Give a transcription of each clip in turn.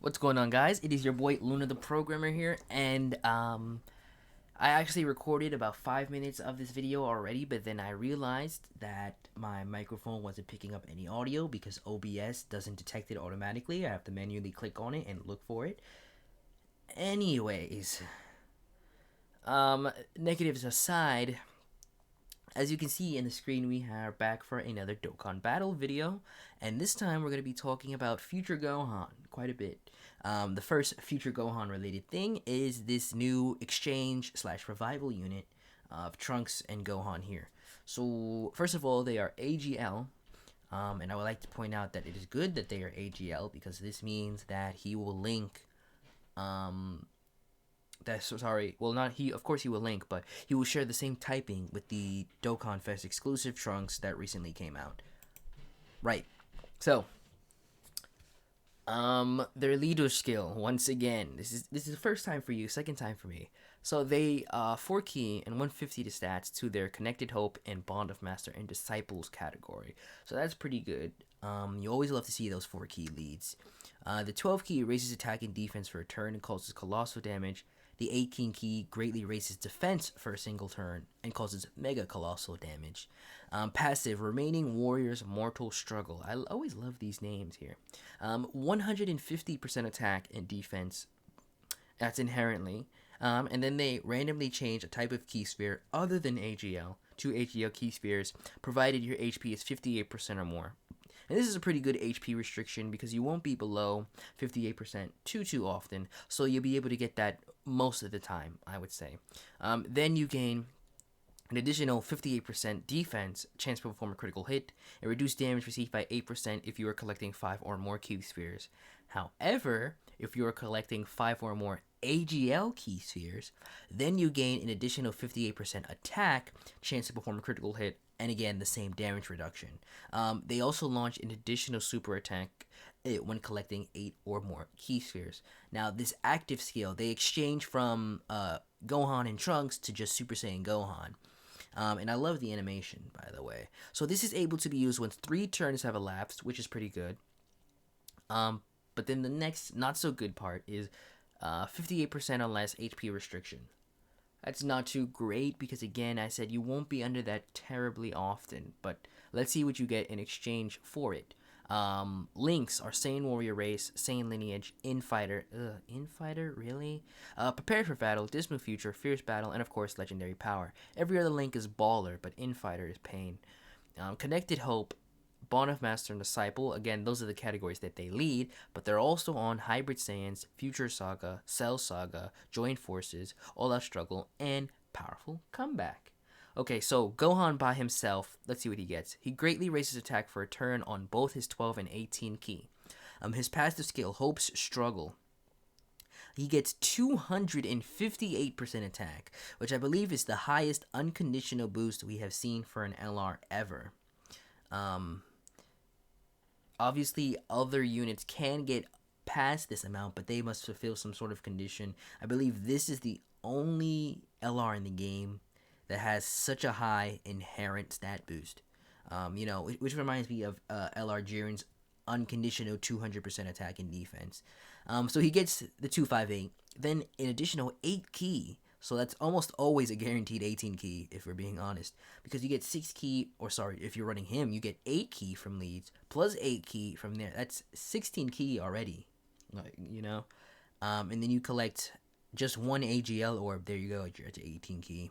What's going on, guys? It is your boy Luna the Programmer here, and I actually recorded about 5 minutes of this video already, but then I realized that my microphone wasn't picking up any audio because OBS doesn't detect it automatically. I have to manually click on it and look for it. Anyways, negatives aside, as you can see in the screen, we are back for another Dokkan Battle video, and this time we're going to be talking about Future Gohan quite a bit. The first Future Gohan related thing is this new exchange slash revival unit of Trunks and Gohan here. So first of all, they are AGL, and I would like to point out that it is good that they are AGL because this means that he will link not he. Of course, he will link, but he will share the same typing with the Dokkan Fest exclusive Trunks that recently came out. Right. So, their leader skill once again. This is the first time for you, second time for me. So they 4 key and 150 to stats to their Connected Hope and Bond of Master and Disciples category. So that's pretty good. You always love to see those 4 key leads. The 12 key raises attack and defense for a turn and causes colossal damage. The 18 key greatly raises defense for a single turn and causes mega colossal damage. Passive, remaining warriors mortal struggle. I always love these names here. 150% attack and defense. That's inherently. And then they randomly change a type of key sphere other than AGL to AGL key spheres, provided your HP is 58% or more. And this is a pretty good HP restriction because you won't be below 58% too often, so you'll be able to get that most of the time, I would say. Then you gain an additional 58% defense, chance to perform a critical hit, and reduce damage received by 8% if you are collecting 5 or more key spheres. However, if you are collecting 5 or more AGL key spheres, then you gain an additional 58% attack, chance to perform a critical hit, and again, the same damage reduction. They also launch an additional super attack when collecting 8 or more key spheres. Now, this active skill, they exchange from Gohan and Trunks to just Super Saiyan Gohan. And I love the animation, by the way. So this is able to be used once 3 turns have elapsed, which is pretty good. But then the next not so good part is 58% or less HP restriction. That's not too great because, again, I said you won't be under that terribly often. But let's see what you get in exchange for it. Links are Saiyan Warrior Race, Saiyan Lineage, Infighter. Infighter? Really? Prepared for Battle, Dismal Future, Fierce Battle, and of course, Legendary Power. Every other link is Baller, but Infighter is Pain. Connected Hope, Bond of Master, and Disciple. Again, those are the categories that they lead, but they're also on Hybrid Saiyans, Future Saga, Cell Saga, Joint Forces, All Out Struggle, and Powerful Comeback. Okay, so Gohan by himself, let's see what he gets. He greatly raises attack for a turn on both his 12 and 18 key. His passive skill, Hope's Struggle. He gets 258% attack, which I believe is the highest unconditional boost we have seen for an LR ever. Obviously, other units can get past this amount, but they must fulfill some sort of condition. I believe this is the only LR in the game that has such a high inherent stat boost. Which reminds me of LR Jiren's unconditional 200% attack and defense. So he gets the 258, then an additional 8 key. So that's almost always a guaranteed 18 key, if we're being honest. Because you get 6 key, if you're running him, you get 8 key from leads, plus 8 key from there. That's 16 key already, and then you collect just 1 AGL orb. There you go, you're at 18 key.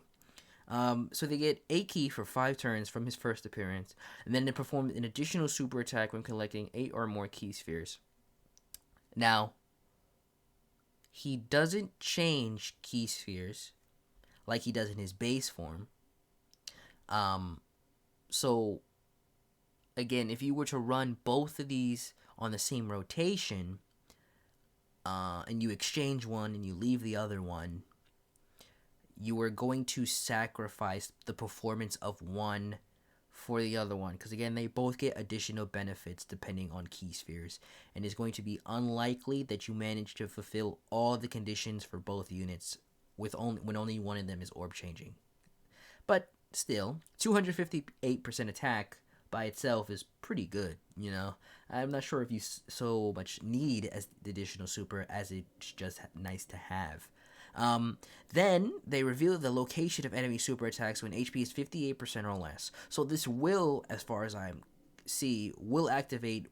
So they get 8 key for 5 turns from his first appearance, and then they perform an additional super attack when collecting 8 or more key spheres. Now, he doesn't change key spheres like he does in his base form. So, again, if you were to run both of these on the same rotation, and you exchange one and you leave the other one, you are going to sacrifice the performance of one for the other one, because again, they both get additional benefits depending on key spheres, and it's going to be unlikely that you manage to fulfill all the conditions for both units when only one of them is orb changing. But still, 258% attack by itself is pretty good, you know. I'm not sure if you so much need as the additional super as it's just nice to have. Then they reveal the location of enemy super attacks when HP is 58% or less. So this will, as far as I see, will activate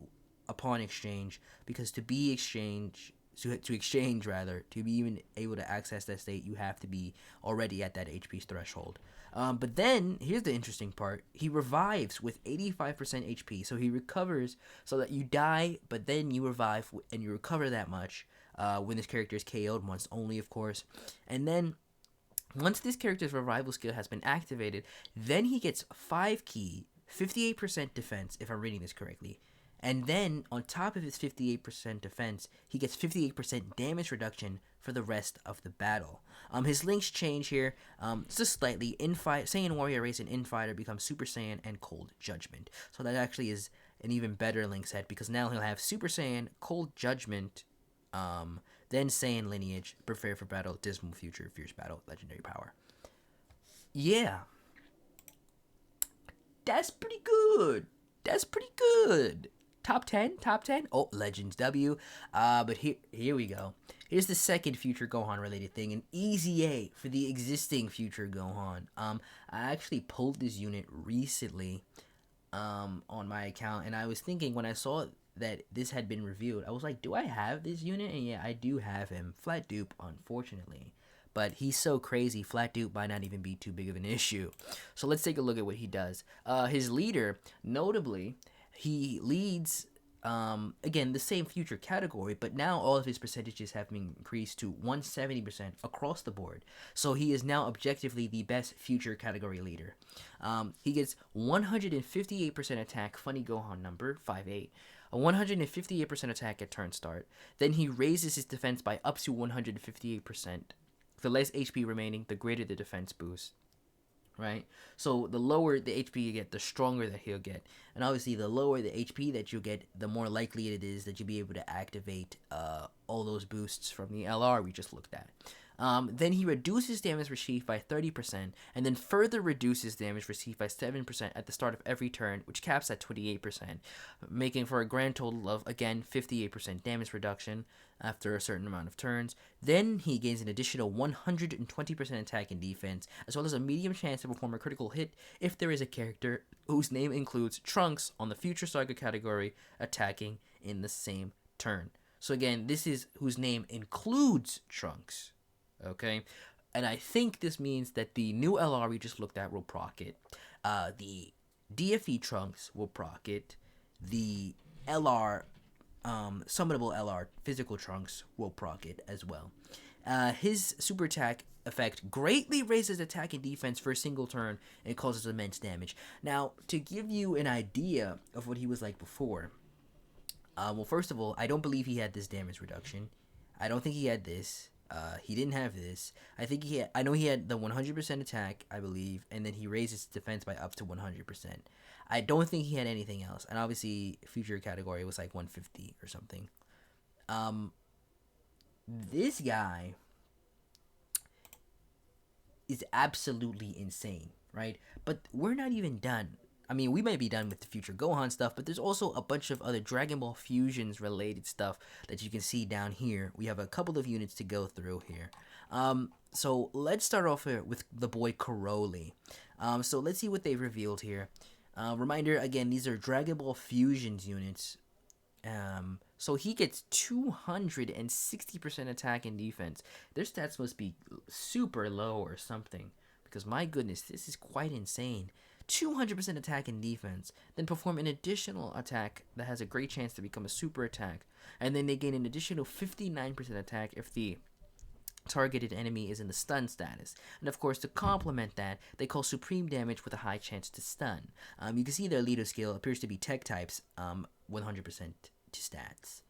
upon exchange, because to be exchange to exchange rather, to be even able to access that state, you have to be already at that HP threshold. But then here's the interesting part: he revives with 85% HP, so he recovers, so that you die, but then you revive and you recover that much when this character is KO'd once only, of course. And then once this character's revival skill has been activated, then he gets 5 key, 58% defense, if I'm reading this correctly. And then, on top of his 58% defense, he gets 58% damage reduction for the rest of the battle. His links change here, just slightly. Saiyan Warrior Race and Infighter becomes Super Saiyan and Cold Judgment. So that actually is an even better link set, because now he'll have Super Saiyan, Cold Judgment, then Saiyan Lineage, Prepare for Battle, Dismal Future, Fierce Battle, Legendary Power. Yeah. That's pretty good. Top 10? Oh, Legends W. But here we go. Here's the second Future Gohan related thing, an EZA for the existing Future Gohan. I actually pulled this unit recently on my account, and I was thinking when I saw that this had been revealed, I was like, do I have this unit? And yeah, I do have him. Flat dupe, unfortunately. But he's so crazy, flat dupe might not even be too big of an issue. So let's take a look at what he does. His leader, notably, he leads, again, the same future category, but now all of his percentages have been increased to 170% across the board. So he is now objectively the best future category leader. He gets 158% attack, funny Gohan number, 5'8", a 158% attack at turn start. Then he raises his defense by up to 158%. The less HP remaining, the greater the defense boost. Right? So the lower the HP you get, the stronger that he'll get. And obviously the lower the HP that you get, the more likely it is that you'll be able to activate all those boosts from the LR we just looked at. Then he reduces damage received by 30%, and then further reduces damage received by 7% at the start of every turn, which caps at 28%, making for a grand total of, again, 58% damage reduction after a certain amount of turns. Then he gains an additional 120% attack and defense, as well as a medium chance to perform a critical hit if there is a character whose name includes Trunks on the Future Saga category attacking in the same turn. So again, this is whose name includes Trunks. Okay, and I think this means that the new LR we just looked at will proc it. The DFE Trunks will proc it. The LR, summonable LR physical Trunks will proc it as well. His super attack effect greatly raises attack and defense for a single turn and causes immense damage. Now, to give you an idea of what he was like before, well, first of all, I don't believe he had this damage reduction. I don't think he had this. He didn't have this. I know he had the 100% attack, I believe, and then he raised his defense by up to 100%. I don't think he had anything else. And obviously, future category was like 150 or something. This guy is absolutely insane, right? But we're not even done. I mean, we might be done with the future Gohan stuff, but there's also a bunch of other Dragon Ball Fusions related stuff that you can see down here. We have a couple of units to go through here. So let's start off here with the boy Karoli. So let's see what they've revealed here. Reminder, again, these are Dragon Ball Fusions units. So he gets 260% attack and defense. Their stats must be super low or something, because my goodness, this is quite insane. 200% attack and defense, then perform an additional attack that has a great chance to become a super attack, and then they gain an additional 59% attack if the targeted enemy is in the stun status. And of course, to complement that, they call supreme damage with a high chance to stun. You can see their leader skill appears to be tech types, 100% to stats.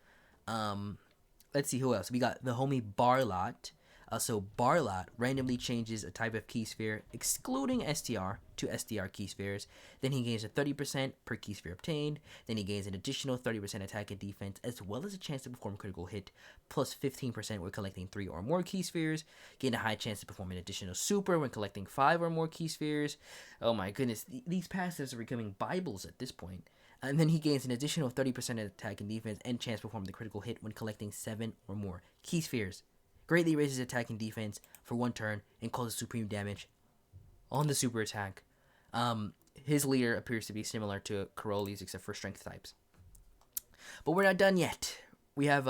Let's see who else. We got the homie Barlot. So Barlot randomly changes a type of key sphere, excluding STR, to STR key spheres. Then he gains a 30% per key sphere obtained. Then he gains an additional 30% attack and defense, as well as a chance to perform critical hit, plus 15% when collecting 3 or more key spheres. Gain a high chance to perform an additional super when collecting 5 or more key spheres. Oh my goodness, these passives are becoming Bibles at this point. And then he gains an additional 30% attack and defense and chance to perform the critical hit when collecting 7 or more key spheres. Greatly raises attack and defense for 1 turn and causes supreme damage on the super attack. His leader appears to be similar to Caroli's except for strength types. But we're not done yet. We have,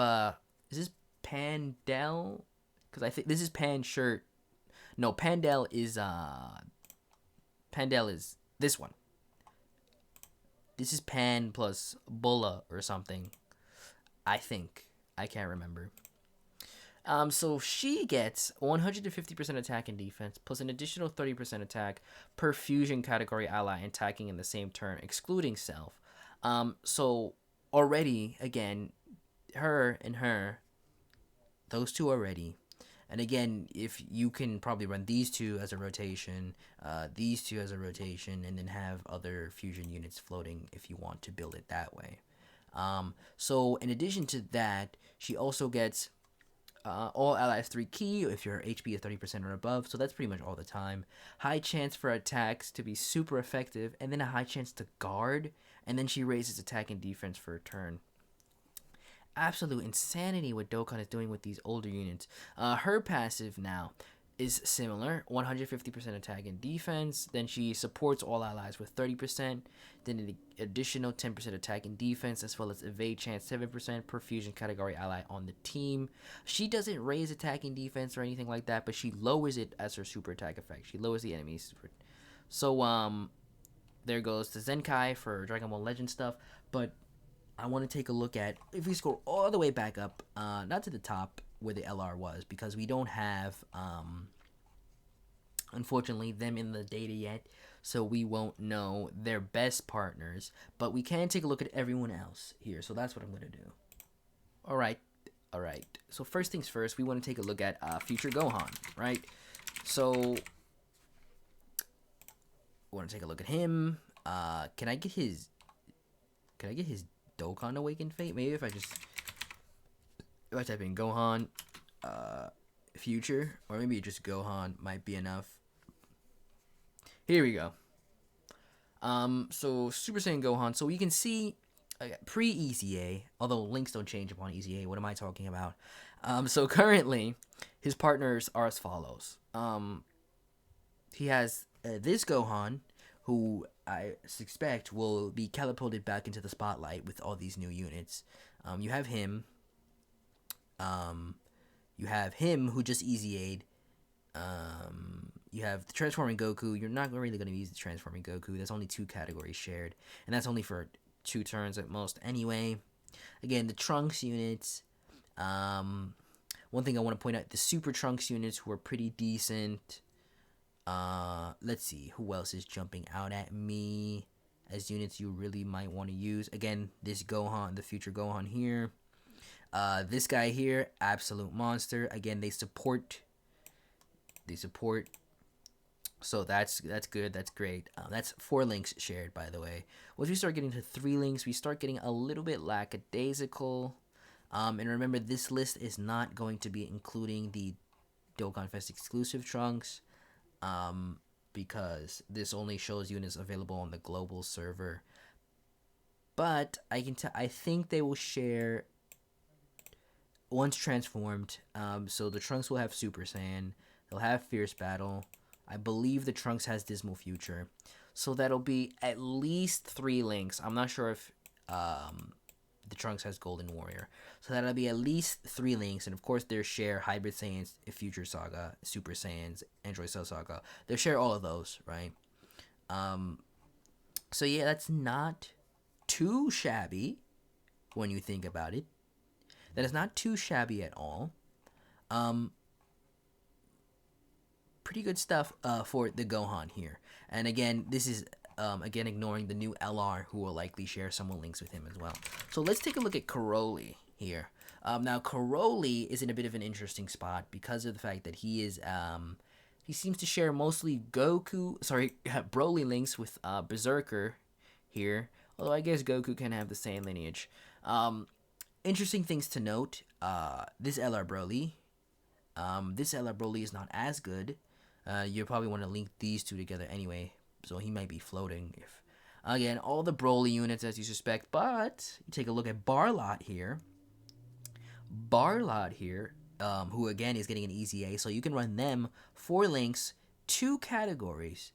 is this Pandel? Because I think this is Pan Shirt. No, Pandel is this one. This is Pan plus Bulla or something. I think. I can't remember. So she gets 150% attack and defense, plus an additional 30% attack per fusion category ally attacking in the same turn, excluding self. So already, again, those two already. And again, if you can probably run these two as a rotation, these two as a rotation, and then have other fusion units floating if you want to build it that way. So in addition to that, she also gets all allies 3 key if your HP is 30% or above, so that's pretty much all the time. High chance for attacks to be super effective, and then a high chance to guard, and then she raises attack and defense for a turn. Absolute insanity what Dokkan is doing with these older units. Her passive now is similar, 150% attack and defense. Then she supports all allies with 30%. Then an additional 10% attack and defense, as well as evade chance 7% per fusion category ally on the team. She doesn't raise attack and defense or anything like that, but she lowers it as her super attack effect. She lowers the enemy's super. So there goes the Zenkai for Dragon Ball Legend stuff, but I want to take a look at, if we scroll all the way back up, not to the top where the LR was, because we don't have, unfortunately, them in the data yet, so we won't know their best partners, but we can take a look at everyone else here, so that's what I'm going to do. Alright, so first things first, we want to take a look at Future Gohan, right? So, we want to take a look at him. Can I get his Dokkan Awakened Fate? Maybe if I type in Gohan Future, or maybe just Gohan might be enough. Here we go. So Super Saiyan Gohan. So you can see pre-EZA, although links don't change upon EZA. What am I talking about? So currently, his partners are as follows. He has this Gohan, who I suspect will be catapulted back into the spotlight with all these new units. You have him. You have him who just EZA'd. You have the Transforming Goku. You're not really going to use the Transforming Goku. There's only 2 categories shared, and that's only for 2 turns at most anyway. Again, the Trunks units. One thing I want to point out, the Super Trunks units were pretty decent. Let's see, who else is jumping out at me as units you really might want to use. Again, this Gohan, the Future Gohan here. This guy here, absolute monster. Again, they support. So that's good. That's great. That's 4 links shared, by the way. Once we start getting to 3 links, we start getting a little bit lackadaisical. And remember, this list is not going to be including the Dokkan Fest exclusive Trunks. Because this only shows units available on the global server. But I think they will share once transformed. So the Trunks will have Super Saiyan. They'll have Fierce Battle. I believe the Trunks has Dismal Future. So that'll be at least 3 links. I'm not sure if the Trunks has Golden Warrior. So that'll be at least 3 links. And of course, they'll share Hybrid Saiyans, Future Saga, Super Saiyans, Android Cell Saga. They'll share all of those, right? So yeah, that's not too shabby when you think about it. That is not too shabby at all. Pretty good stuff for the Gohan here. And again, this is again ignoring the new LR, who will likely share some links with him as well. So let's take a look at Caroli here. Now Karoli is in a bit of an interesting spot because of the fact that he seems to share mostly Broly links with Berserker here. Although I guess Goku can have the same lineage. Interesting things to note. This LR Broly is not as good. You probably want to link these two together anyway, so he might be floating. If again, all the Broly units as you suspect, but you take a look at Barlot here. Who again is getting an EZA, so you can run them 4 links, 2 categories.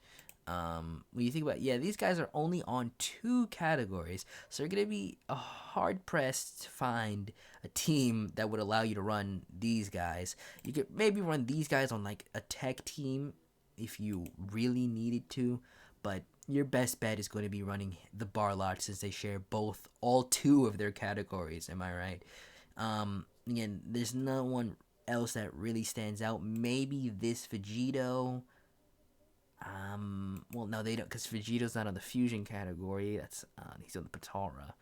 When you think about these guys are only on 2 categories, so you're gonna be hard pressed to find a team that would allow you to run these guys. You could maybe run these guys on like a tech team if you really needed to, but your best bet is going to be running the Barlot since they share all 2 of their categories. Am I right? Again, there's no one else that really stands out. Maybe this Vegito. Well, no, they don't, because Vegito's not on the fusion category. That's he's on the Patara.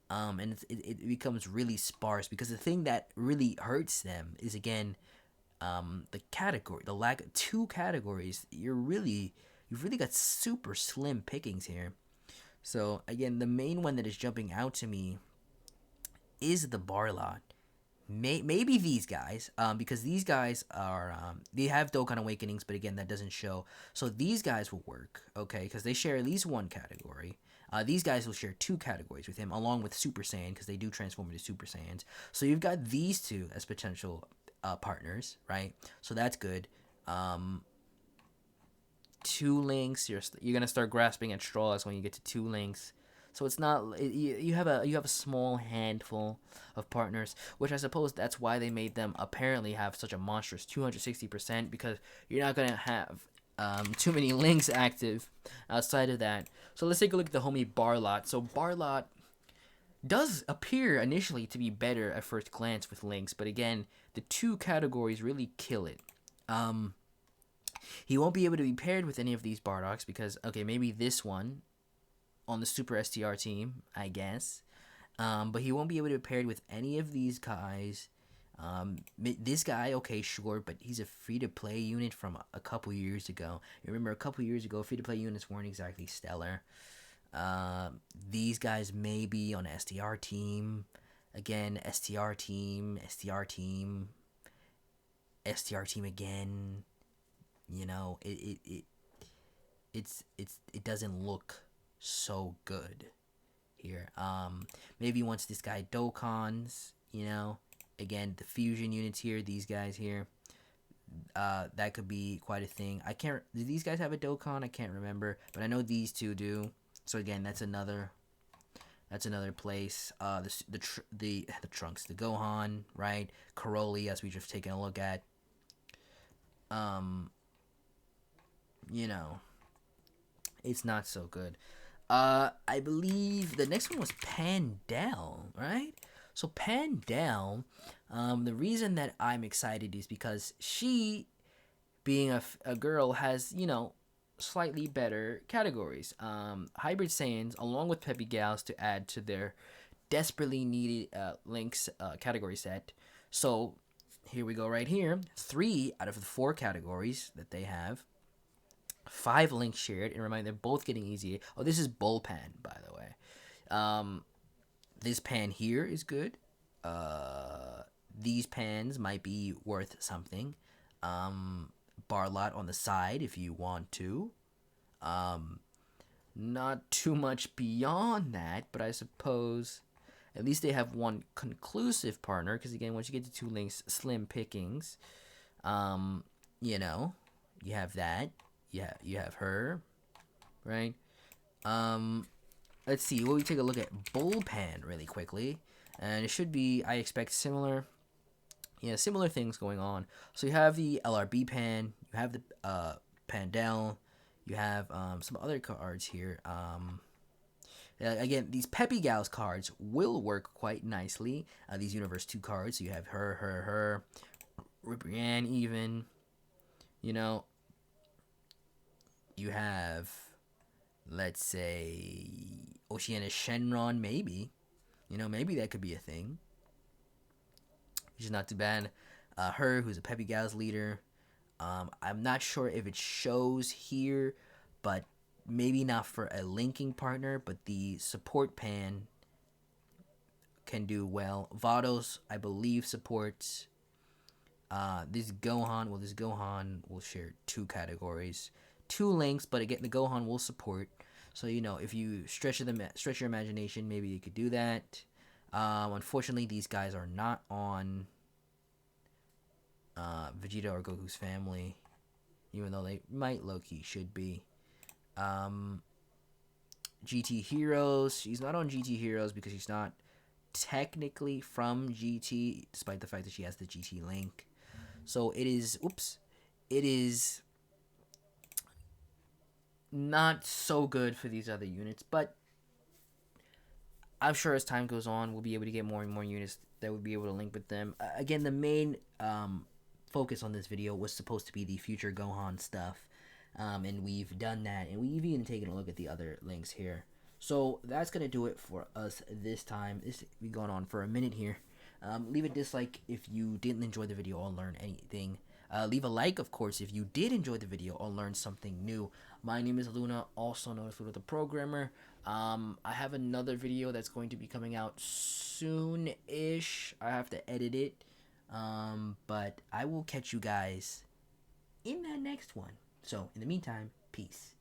And it becomes really sparse because the thing that really hurts them is again, the lack of 2 categories. You've really got super slim pickings here. So again, the main one that is jumping out to me is the Barlot. Maybe these guys, because these guys are they have Dokkan Awakenings, but again that doesn't show. So these guys will work, okay, because they share at least 1 category. These guys will share 2 categories with him, along with Super Saiyan, because they do transform into Super Saiyans. So you've got these 2 as potential partners, right? So that's good. 2 links, you're gonna start grasping at straws when you get to 2 links. So it's not you have a small handful of partners, which I suppose that's why they made them apparently have such a monstrous 260%, because you're not gonna have too many links active outside of that. So let's take a look at the homie Barlot. So Barlot does appear initially to be better at first glance with links, but again, the 2 categories really kill it. He won't be able to be paired with any of these Bardoks because, okay, maybe this one on the Super STR team, I guess. But he won't be able to be paired with any of these guys. This guy, okay, sure, but he's a free-to-play unit from a couple years ago. Remember, a couple years ago, free-to-play units weren't exactly stellar. These guys may be on STR team. Again, STR team, STR team, STR team again. You know, it doesn't look so good here. Maybe once this guy Dokkans, you know, again the fusion units here, these guys here, that could be quite a thing. Do these guys have a Dokkan? I can't remember, but I know these 2 do. So again, that's another place. The Trunks, the Gohan, right? Karoli, as we just taken a look at. You know, it's not so good. I believe the next one was Pandel, right? So Pandel, the reason that I'm excited is because she, being a girl, has, you know, slightly better categories. Hybrid Saiyans, along with Peppy Gals, to add to their desperately needed links category set. So here we go right here. 3 out of the 4 categories that they have. 5 links shared, and remind they're both getting easy. Oh, this is Bullpan, by the way. This pan here is good. These pans might be worth something. Barlot on the side if you want to. Not too much beyond that, but I suppose at least they have 1 conclusive partner, because again, once you get to 2 links, slim pickings. You know, you have that. Yeah, you have her, right? Let's see. We'll take a look at Bullpan really quickly, and it should be, I expect, similar things going on. So you have the LRB Pan, you have the Pandel, you have some other cards here. Again, these Peppy Gals cards will work quite nicely. These Universe 2 cards. So you have her, Ribrianne even, you know. You have, let's say, Oceana Shenron, maybe. You know, maybe that could be a thing. which is not too bad. Her, who's a Peppy Gal's leader. I'm not sure if it shows here, but maybe not for a linking partner, but the support pan can do well. Vados, I believe, supports this Gohan. Well, this Gohan will share two categories, two links, but again, the Gohan will support. So if you stretch your imagination, maybe you could do that. Unfortunately, these guys are not on Vegeta or Goku's family, even though they might low-key should be. GT Heroes, she's not on GT Heroes because she's not technically from GT, despite the fact that she has the GT link. So it is not so good for these other units, but I'm sure as time goes on, we'll be able to get more and more units that would be able to link with them. Again, the main focus on this video was supposed to be the future Gohan stuff, and we've done that, and we've even taken a look at the other links here. So that's gonna do it for us this time. This will be going on for a minute here. Leave a dislike if you didn't enjoy the video or learn anything. Leave a like, of course, if you did enjoy the video or learn something new. My name is Luna, also known as Luna the Programmer. I have another video that's going to be coming out soon-ish. I have to edit it. But I will catch you guys in that next one. So, in the meantime, peace.